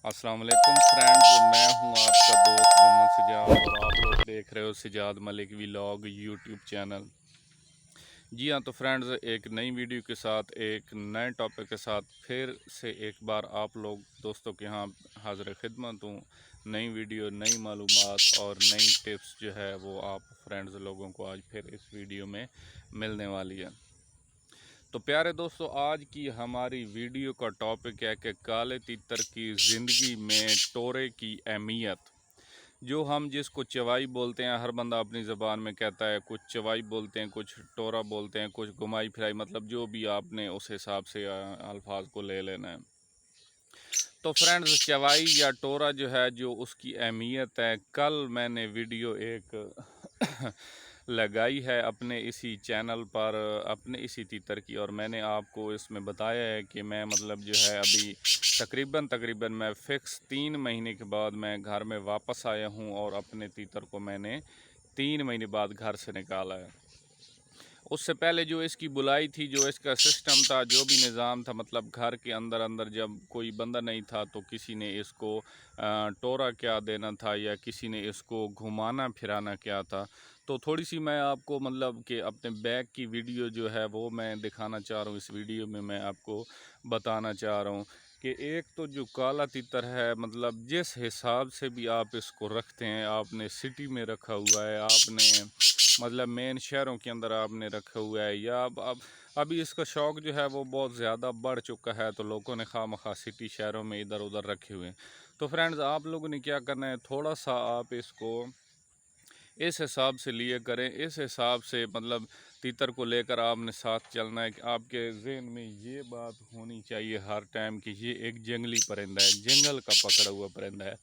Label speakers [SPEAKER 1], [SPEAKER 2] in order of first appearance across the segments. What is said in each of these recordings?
[SPEAKER 1] अस्सलाम वालेकुम फ्रेंड्स, मैं हूं आपका दोस्त मोहम्मद सिजाद और आप लोग देख रहे हो Sijad Malik vlog YouTube channel. जी हाँ, तो फ्रेंड्स एक नई वीडियो के साथ एक नए टॉपिक के साथ फिर से एक बार आप लोग दोस्तों के यहाँ हाज़िर खिदमत हूँ। नई वीडियो, नई मालूमात और नई टिप्स जो है वो आप फ्रेंड्स लोगों को आज फिर इस वीडियो में मिलने वाली है। तो प्यारे दोस्तों, आज की हमारी वीडियो का टॉपिक है कि काले तीतर की ज़िंदगी में टोरे की अहमियत। जो हम जिसको चवाई बोलते हैं, हर बंदा अपनी ज़बान में कहता है, कुछ चवाई बोलते हैं, कुछ टोरा बोलते हैं, कुछ घुमाई फिराई, मतलब जो भी आपने उस हिसाब से अल्फाज को ले लेना है। तो फ्रेंड्स, चवाई या टोरा जो है, जो उसकी अहमियत है, कल मैंने वीडियो एक लगाई है अपने इसी चैनल पर, अपने इसी तीतर की, और मैंने आपको इसमें बताया है कि मैं मतलब जो है अभी तकरीबन मैं फ़िक्स 3 महीने के बाद मैं घर में वापस आया हूँ और अपने तीतर को मैंने 3 महीने बाद घर से निकाला है। उससे पहले जो इसकी बुलाई थी, जो इसका सिस्टम था, जो भी निज़ाम था, मतलब घर के अंदर अंदर जब कोई बंदा नहीं था तो किसी ने इसको टोरा क्या देना था या किसी ने इसको घुमाना फिराना क्या था। तो थोड़ी सी मैं आपको मतलब कि अपने बैग की वीडियो जो है वो मैं दिखाना चाह रहा हूँ। इस वीडियो में मैं आपको बताना चाह रहा हूँ कि एक तो जो काला तीतर है, मतलब जिस हिसाब से भी आप इसको रखते हैं, आपने सिटी में रखा हुआ है, आपने मतलब मेन शहरों के अंदर आपने रखा हुआ है, या अब अभी इसका शौक़ जो है वो बहुत ज़्यादा बढ़ चुका है, तो लोगों ने खामखा सिटी शहरों में इधर उधर रखे हुए हैं। तो फ्रेंड्स, आप लोगों ने क्या करना है, थोड़ा सा आप इसको इस हिसाब से लिए करें, इस हिसाब से मतलब तीतर को लेकर आपने साथ चलना है कि आपके ज़हन में ये बात होनी चाहिए हर टाइम कि ये एक जंगली परिंदा है, जंगल का पकड़ा हुआ परिंदा है।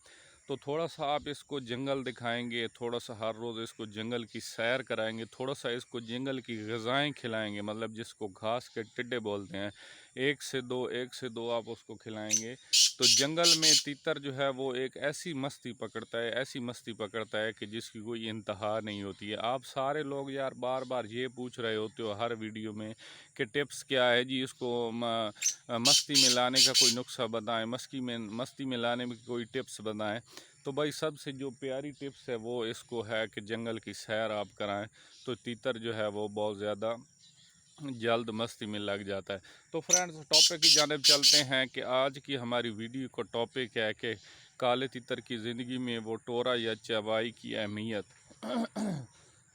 [SPEAKER 1] तो थोड़ा सा आप इसको जंगल दिखाएंगे, थोड़ा सा हर रोज़ इसको जंगल की सैर कराएंगे, थोड़ा सा इसको जंगल की ग़िज़ाएँ खिलाएंगे, मतलब जिसको घास के टिड्डे बोलते हैं, एक से दो आप उसको खिलाएंगे। तो जंगल में तीतर जो है वो एक ऐसी मस्ती पकड़ता है, ऐसी मस्ती पकड़ता है कि जिसकी कोई इंतहा नहीं होती है। आप सारे लोग यार बार बार ये पूछ रहे होते हो हर वीडियो में कि टिप्स क्या है जी, इसको मस्ती में लाने का कोई नुस्खा बताएं, मस्ती में लाने में कोई टिप्स बताएं। तो भाई सबसे जो प्यारी टिप्स है वो इसको है कि जंगल की सैर आप कराएं, तो तीतर जो है वो बहुत ज़्यादा जल्द मस्ती में लग जाता है। तो फ्रेंड्स, टॉपिक की जानिब चलते हैं कि आज की हमारी वीडियो का टॉपिक है कि काले तीतर की ज़िंदगी में वो टोरा या चवाई की अहमियत।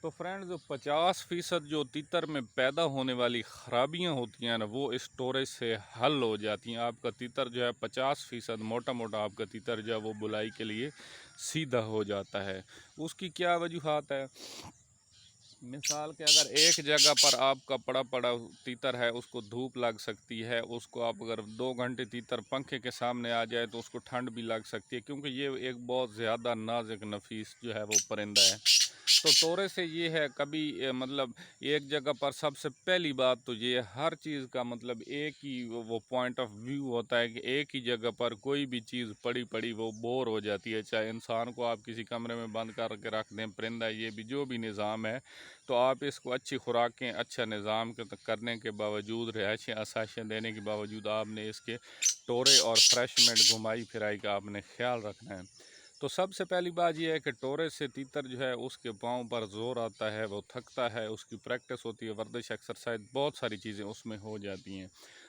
[SPEAKER 1] तो फ्रेंड्स, 50% जो तीतर में पैदा होने वाली ख़राबियाँ होती हैं ना, वो इस टोरे से हल हो जाती हैं। आपका तीतर जो है 50% मोटा मोटा आपका तीतर जो है वो बुलाई के लिए सीधा हो जाता है। उसकी क्या वजूहात है? मिसाल के अगर एक जगह पर आपका पड़ा पड़ा तीतर है, उसको धूप लग सकती है, उसको आप अगर 2 घंटे तीतर पंखे के सामने आ जाए तो उसको ठंड भी लग सकती है, क्योंकि ये एक बहुत ज़्यादा नाजुक नफीस जो है वो परिंदा है। तो टोरे से ये है, कभी मतलब एक जगह पर सबसे पहली बात तो ये हर चीज़ का मतलब एक ही वो पॉइंट ऑफ व्यू होता है कि एक ही जगह पर कोई भी चीज़ पड़ी पड़ी वो बोर हो जाती है। चाहे इंसान को आप किसी कमरे में बंद करके रख दें, परिंदा ये भी जो भी निज़ाम है, तो आप इसको अच्छी खुराकें, अच्छा निज़ाम करने के बावजूद, रिहायशी आसाइशें देने के बावजूद आपने इसके टोरे और फ्रेशमेंट घुमाई फिराई का आपने ख्याल रखना है। तो सबसे पहली बात यह है कि टोरे से तीतर जो है उसके पाँव पर ज़ोर आता है, वो थकता है, उसकी प्रैक्टिस होती है, वर्जिश, एक्सरसाइज, बहुत सारी चीज़ें उसमें हो जाती हैं।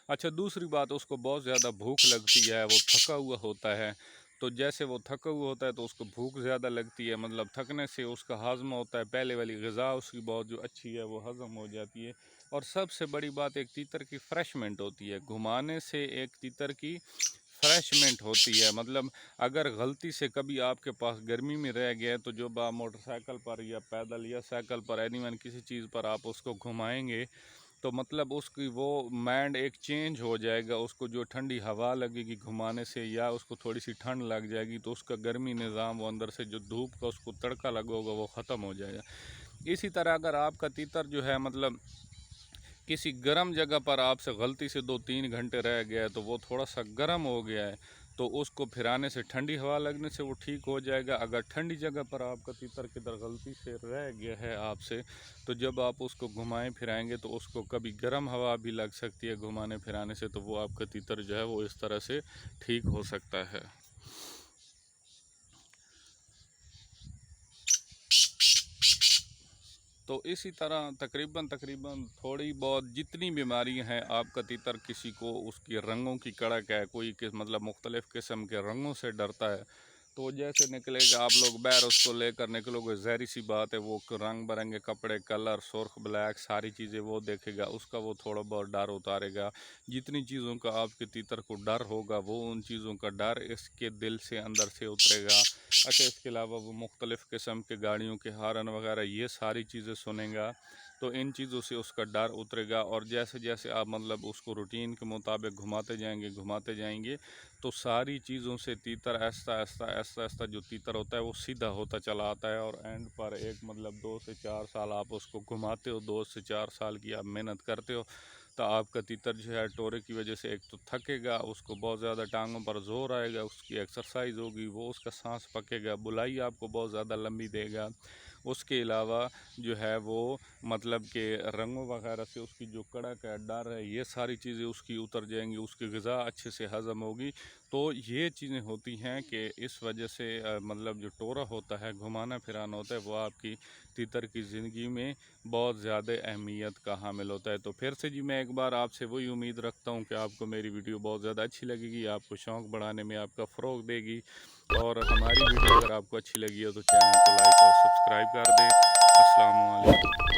[SPEAKER 1] अच्छा, दूसरी बात, उसको बहुत ज़्यादा भूख लगती है, वो थका हुआ होता है। तो जैसे वो थका हुआ होता है तो उसको भूख ज़्यादा लगती है, मतलब थकने से उसका हज़म होता है, पहले वाली ग़िज़ा उसकी बहुत जो अच्छी है वो हज़म हो जाती है। और सबसे बड़ी बात, एक तीतर की फ्रेशमेंट होती है, घुमाने से एक तीतर की फ्रेशमेंट होती है। मतलब अगर गलती से कभी आपके पास गर्मी में रह गया तो जब आप मोटरसाइकिल पर या पैदल या साइकिल पर एनीवन किसी चीज़ पर आप उसको घुमाएंगे, तो मतलब उसकी वो माइंड एक चेंज हो जाएगा, उसको जो ठंडी हवा लगेगी घुमाने से या उसको थोड़ी सी ठंड लग जाएगी, तो उसका गर्मी निज़ाम, वो अंदर से जो धूप का उसको तड़का लगा होगा वो ख़त्म हो जाएगा। इसी तरह अगर आपका तीतर जो है मतलब किसी गर्म जगह पर आपसे गलती से 2-3 घंटे रह गया है, तो वो थोड़ा सा गर्म हो गया है, तो उसको फिराने से, ठंडी हवा लगने से वो ठीक हो जाएगा। अगर ठंडी जगह पर आपका तीतर किधर गलती से रह गया है आपसे, तो जब आप उसको घुमाएं फिराएंगे तो उसको कभी गर्म हवा भी लग सकती है घुमाने फिराने से, तो वो आपका तीतर जो है वो इस तरह से ठीक हो सकता है। तो इसी तरह तकरीबन थोड़ी बहुत जितनी बीमारियां हैं आपका तीतर, किसी को उसकी रंगों की कड़क है, कोई मतलब मुख्तलिफ़ किस्म के रंगों से डरता है, तो जैसे निकलेगा आप लोग बाहर उसको लेकर निकलोगे, ज़ाहिर सी बात है वो रंग बिरंगे कपड़े, कलर, सुर्ख, ब्लैक, सारी चीज़ें वो देखेगा, उसका वो थोड़ा बहुत डर उतारेगा। जितनी चीज़ों का आपके तीतर को डर होगा वो उन चीज़ों का डर इसके दिल से अंदर से उतरेगा। अच्छा, इसके अलावा वो मुख्तलिफ़ किस्म के गाड़ियों के हारन वगैरह ये सारी चीज़ें सुनेगा, तो इन चीज़ों से उसका डर उतरेगा। और जैसे जैसे आप मतलब उसको रूटीन के मुताबिक घुमाते जाएंगे तो सारी चीज़ों से तीतर ऐसा ऐसा ऐसा ऐसा जो तीतर होता है वो सीधा होता चला आता है। और एंड पर एक मतलब 2 से 4 साल आप उसको घुमाते हो, 2 से 4 साल की आप मेहनत करते हो, तो आपका तीतर जो है टोरे की वजह से एक तो थकेगा, उसको बहुत ज़्यादा टांगों पर जोर आएगा, उसकी एक्सरसाइज होगी, वो उसका सांस पकेगा, बुलाई आपको बहुत ज़्यादा लंबी देगा। उसके अलावा जो है वो मतलब कि रंगों वगैरह से उसकी जो कड़क है, डर है, ये सारी चीज़ें उसकी उतर जाएंगी, उसकी ग़िज़ा अच्छे से हज़म होगी। तो ये चीज़ें होती हैं कि इस वजह से मतलब जो टोरा होता है, घुमाना फिराना होता है, वो आपकी तीतर की ज़िंदगी में बहुत ज़्यादा अहमियत का हामिल होता है। तो फिर से जी मैं एक बार आपसे वही उम्मीद रखता हूँ कि आपको मेरी वीडियो बहुत ज़्यादा अच्छी लगेगी, आपको शौक़ बढ़ाने में आपका फ़रोग़ देगी। और हमारी वीडियो अगर आपको अच्छी लगी हो तो चैनल को लाइक और सब्सक्राइब कर दें। अस्सलाम वालेकुम।